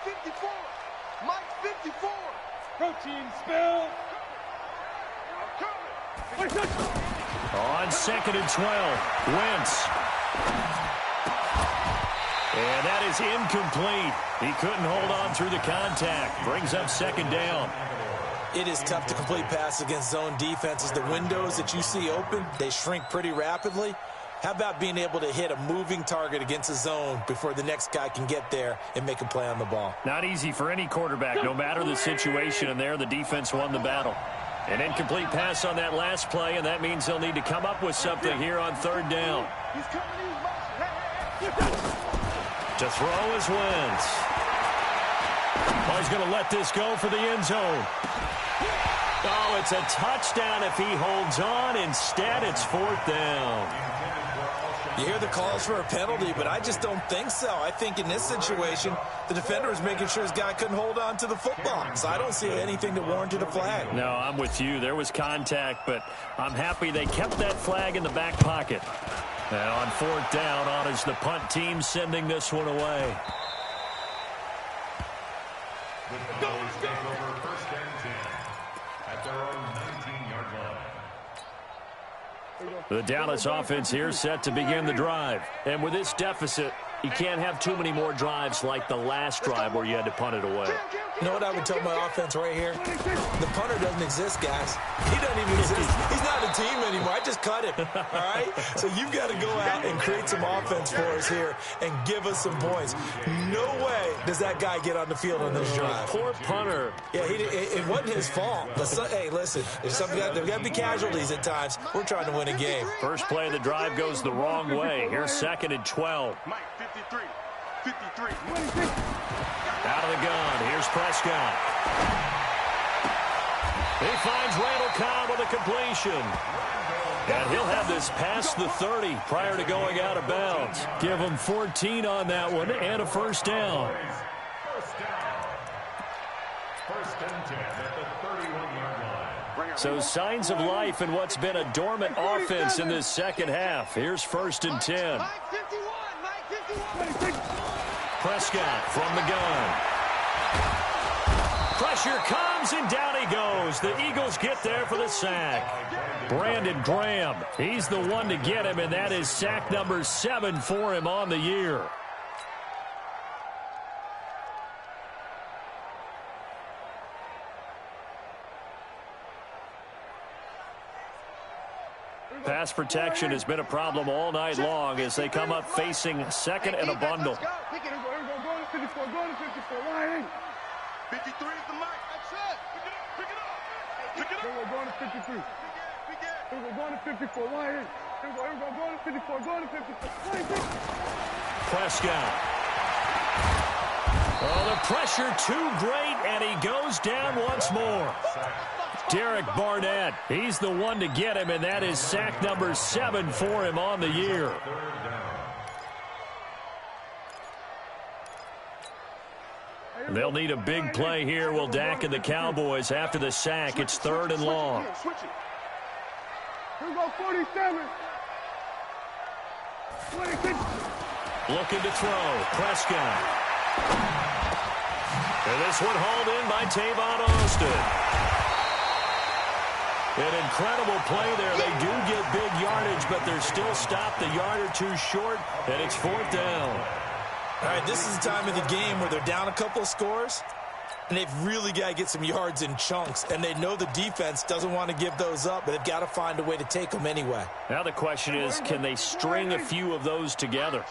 54. Mike 54. Protein spill. I'm coming. On second and 12, Wentz. And that is incomplete. He couldn't hold on through the contact. Brings up second down. It is tough to complete passes against zone defenses. The windows that you see open, they shrink pretty rapidly. How about being able to hit a moving target against a zone before the next guy can get there and make a play on the ball? Not easy for any quarterback, no matter the situation, and there the defense won the battle. An incomplete pass on that last play, and that means they'll need to come up with something here on third down. He's coming in. To throw is Wentz. Oh, he's going to let this go for the end zone. Oh, it's a touchdown if he holds on. Instead, it's fourth down. You hear the calls for a penalty, but I just don't think so. I think in this situation, the defender was making sure his guy couldn't hold on to the football. So I don't see anything that warranted a flag. No, I'm with you. There was contact, but I'm happy they kept that flag in the back pocket. And on fourth down, on is the punt team sending this one away. The Cowboys take over first and 10 at their own 19-yard line. The Dallas offense here set to begin the drive. And with this deficit, you can't have too many more drives like the last drive where you had to punt it away. You know what I would tell my offense right here? The punter doesn't exist, guys. He doesn't even exist. He's not a team anymore. I just cut him, all right? So you've got to go out and create some offense for us here and give us some points. No way does that guy get on the field on this drive. Poor punter. Yeah, it wasn't his fault. But hey, listen, there's got to be casualties at times. We're trying to win a game. First play of the drive goes the wrong way. Here's second and 12. Mike 53. Out of the gun. Here's Prescott. He finds Randall Cobb with a completion. And he'll have this past the 30 prior to going out of bounds. Give him 14 on that one and a first down. First and 10 at the 31-yard line. So signs of life in what's been a dormant offense in this second half. Here's first and 10. Mike 51. Prescott from the gun. Pressure comes, and down he goes. The Eagles get there for the sack. Brandon Graham, he's the one to get him, and that is sack number 7 for him on the year. Pass protection has been a problem all night long as they come up facing second and a bundle. Go to 54, go to 54. Why ain't? 53 is the mark. That's it. Pick it up. Pick it up. Here we go, going to 53. Here we go, going to 54. Why ain't? Here we go, going to 54, going to 54. Why ain't? Prescott. Oh, the pressure too great, and he goes down once more. Derek Barnett, he's the one to get him, and that is sack number 7 for him on the year. They'll need a big play here. Will Dak and the Cowboys after the sack. It's 3rd and long. Here we go, 47. 26. Looking to throw. Prescott. And this one hauled in by Tavon Austin. An incredible play there. They do get big yardage, but they're still stopped a yard or two short, and it's 4th down. All right, this is the time of the game where they're down a couple of scores, and they've really got to get some yards in chunks, and they know the defense doesn't want to give those up, but they've got to find a way to take them anyway. Now the question is, can they string a few of those together?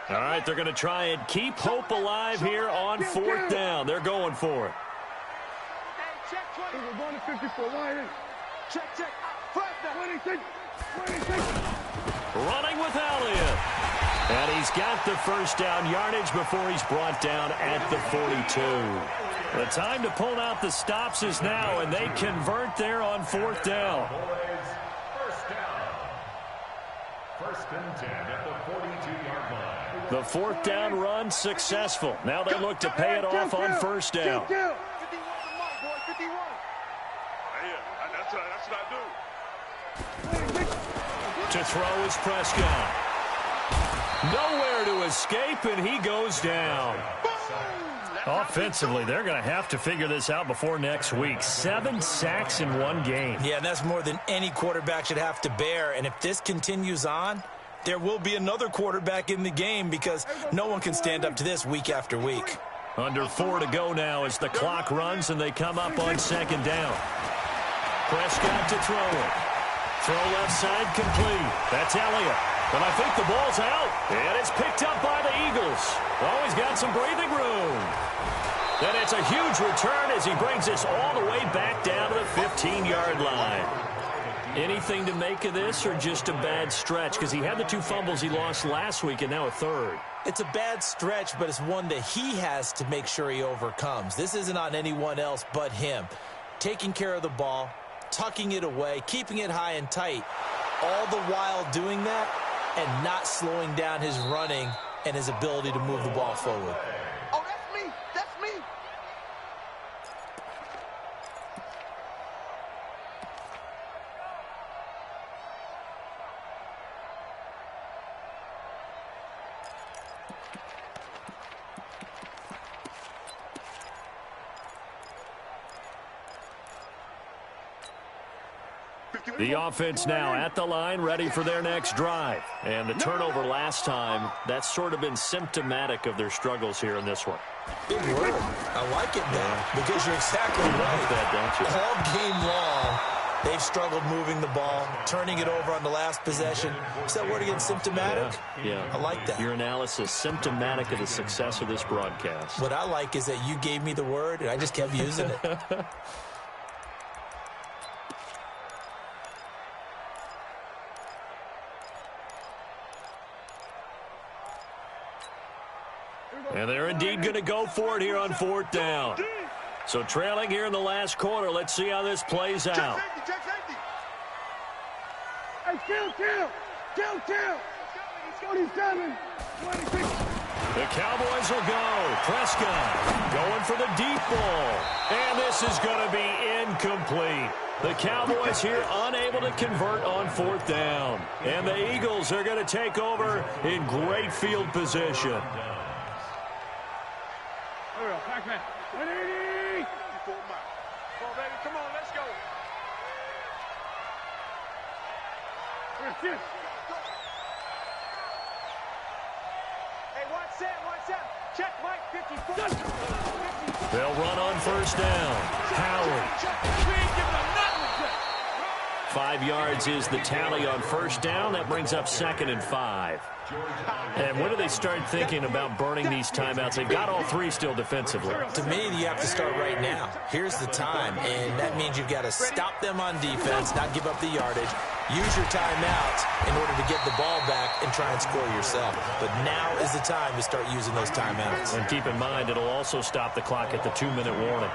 All right, they're going to try and keep hope alive here on 4th down. They're going for it. We're going to 54. Why ain't? Check. 26. Running with Elliott. And he's got the first down yardage before he's brought down at the 42. The time to pull out the stops is now, and they convert there on 4th down. First down. 1st and 10 at the 42-yard line. The 4th down run successful. Now they look to pay it off on 1st down. 51 boy, 51. That's what I do. To throw is Prescott. Nowhere to escape, and he goes down. Offensively, they're going to have to figure this out before next week. 7 sacks in one game. Yeah, and that's more than any quarterback should have to bear. And if this continues on, there will be another quarterback in the game because no one can stand up to this week after week. Under 4 to go now as the clock runs and they come up on 2nd down. Prescott to throw it. Throw left side complete. That's Elliott. But I think the ball's out. And it's picked up by the Eagles. Oh, he's got some breathing room. And it's a huge return as he brings us all the way back down to the 15-yard line. Anything to make of this or just a bad stretch? Because he had the 2 fumbles he lost last week and now a 3rd. It's a bad stretch, but it's one that he has to make sure he overcomes. This isn't on anyone else but him. Taking care of the ball, tucking it away, keeping it high and tight, all the while doing that and not slowing down his running and his ability to move the ball forward. Oh, that's me. That's me. The offense now at the line, ready for their next drive. And the turnover last time, that's sort of been symptomatic of their struggles here in this one. Big word. I like it now because you're exactly right. That, don't you? All game long, they've struggled moving the ball, turning it over on the last possession. Is that word again, symptomatic? Yeah. I like that. Your analysis, symptomatic of the success of this broadcast. What I like is that you gave me the word, and I just kept using it. And they're indeed going to go for it here on 4th down. So trailing here in the last quarter. Let's see how this plays out. Check safety. Hey, kill. 27. 26. The Cowboys will go. Prescott going for the deep ball. And this is going to be incomplete. The Cowboys here unable to convert on 4th down. And the Eagles are going to take over in great field position. Here we go, Pac-Man. 180. 54 miles. Come on, baby. Come on, let's go. Here's this. Hey, watch that. Check, Mike. 54. They'll run on 1st down. Howard. We ain't giving them nothing. 5 yards is the tally on first down. That brings up 2nd and 5. And when do they start thinking about burning these timeouts? They've got all 3 still defensively. To me, you have to start right now. Here's the time, and that means you've got to stop them on defense, not give up the yardage, use your timeouts in order to get the ball back and try and score yourself. But now is the time to start using those timeouts. And keep in mind, it'll also stop the clock at the 2-minute warning.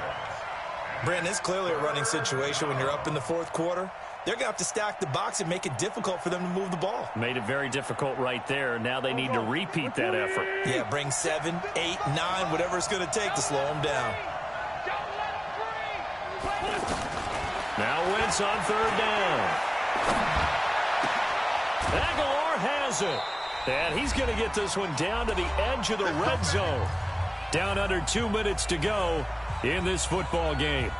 Brandon, it's clearly a running situation when you're up in the 4th quarter. They're going to have to stack the box and make it difficult for them to move the ball. Made it very difficult right there. Now they need to repeat that effort. Yeah, bring 7, 8, 9, whatever it's going to take to slow them down. Now Wentz on 3rd down. Aguilar has it. And he's going to get this one down to the edge of the red zone. Down under 2 minutes to go in this football game.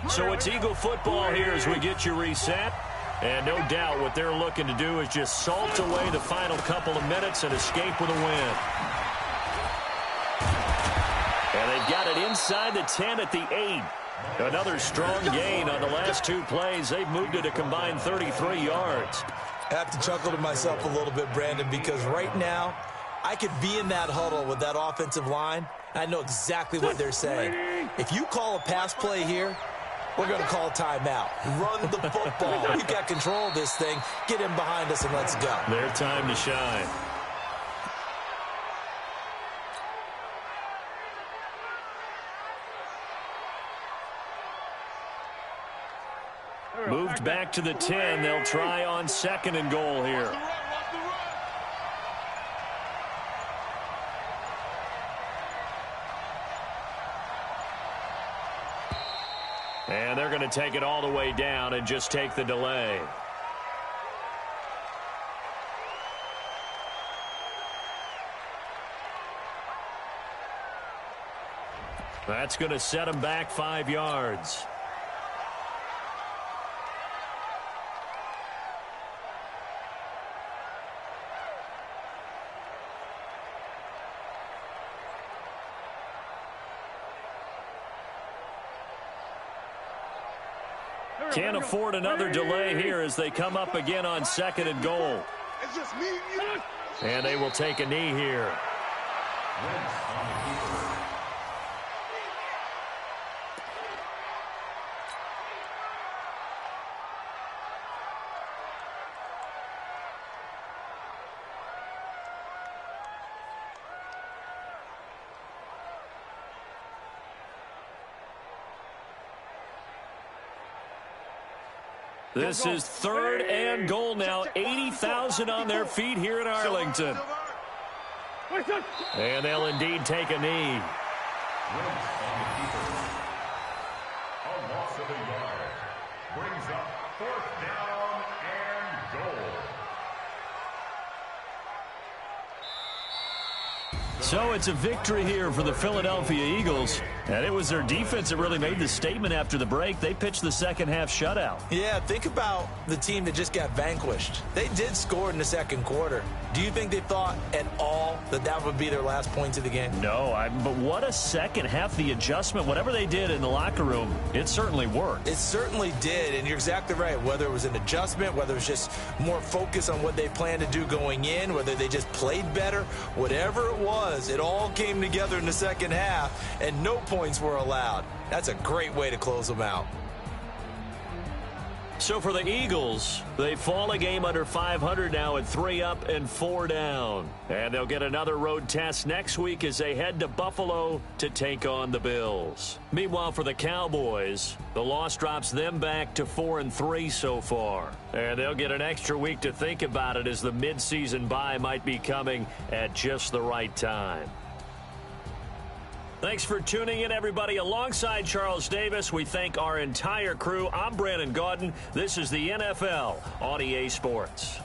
So it's Eagle football here as we get you reset. And no doubt what they're looking to do is just salt away the final couple of minutes and escape with a win. And they've got it inside the 10 at the 8. Another strong gain on the last 2 plays. They've moved it a combined 33 yards. I have to chuckle to myself a little bit, Brandon, because right now I could be in that huddle with that offensive line. I know exactly what they're saying. If you call a pass play here, we're going to call a timeout. Run the football. We've got control of this thing. Get him behind us and let's go. Their time to shine. Moved back to the 10. They'll try on 2nd and goal here. And they're going to take it all the way down and just take the delay. That's going to set them back 5 yards. Can't afford another delay here as they come up again on 2nd and goal. And they will take a knee here. This is 3rd and goal now. 80,000 on their feet here in Arlington. And they'll indeed take a knee. A loss of a yard brings up 4th down and goal. So it's a victory here for the Philadelphia Eagles. And it was their defense that really made the statement after the break. They pitched the second-half shutout. Yeah, think about the team that just got vanquished. They did score in the 2nd quarter. Do you think they thought at all that that would be their last points of the game? No, but what a second half. The adjustment, whatever they did in the locker room, it certainly worked. It certainly did, and you're exactly right. Whether it was an adjustment, whether it was just more focus on what they planned to do going in, whether they just played better, whatever it was, it all came together in the 2nd half, and no points were allowed. That's a great way to close them out. So for the Eagles, they fall a game under 500 now at 3 up and 4 down. And they'll get another road test next week as they head to Buffalo to take on the Bills. Meanwhile, for the Cowboys, the loss drops them back to 4-3 so far. And they'll get an extra week to think about it as the midseason bye might be coming at just the right time. Thanks for tuning in, everybody. Alongside Charles Davis, we thank our entire crew. I'm Brandon Gaudin. This is the NFL on EA Sports.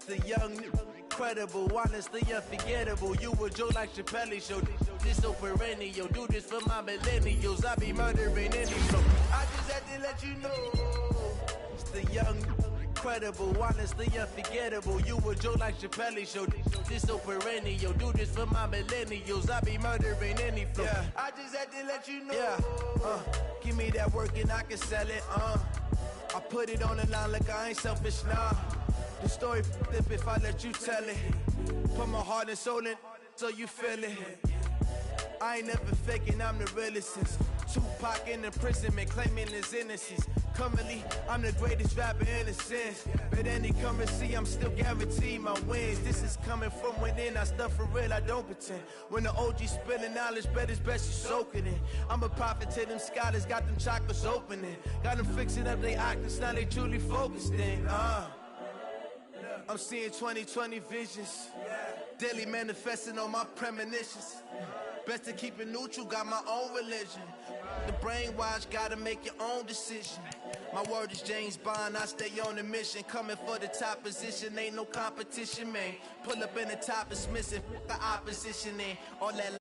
The young, incredible, honestly unforgettable. You a Joe like Chappelle show. This so perennial. Do this for my millennials. I be murdering any flow. I just had to let you know. It's the young, incredible, honestly unforgettable. You a Joe like Chappelle show. This so perennial. Do this for my millennials. I be murdering any flow. Yeah. I just had to let you know. Yeah. Give me that work and I can sell it. I put it on the line like I ain't selfish, nah. The story flip if I let you tell it. Put my heart and soul in so you feel it. I ain't never faking, I'm the realest since Tupac in imprisonment, claiming his innocence. Currently, I'm the greatest rapper in a sense. But any currency, I'm still guaranteed my wins. This is coming from within, I stuff for real, I don't pretend. When the OG spilling knowledge, bet it's best you soak it in. I'm a prophet to them scholars, got them chakras opening. Got them fixing up they octaves, now they truly focused in. I'm seeing 2020 visions. Daily manifesting on my premonitions. Best to keep it neutral, got my own religion. The brainwash, gotta make your own decision. My word is James Bond, I stay on a mission. Coming for the top position, ain't no competition, man. Pull up in the top, it's missing, the opposition in. All that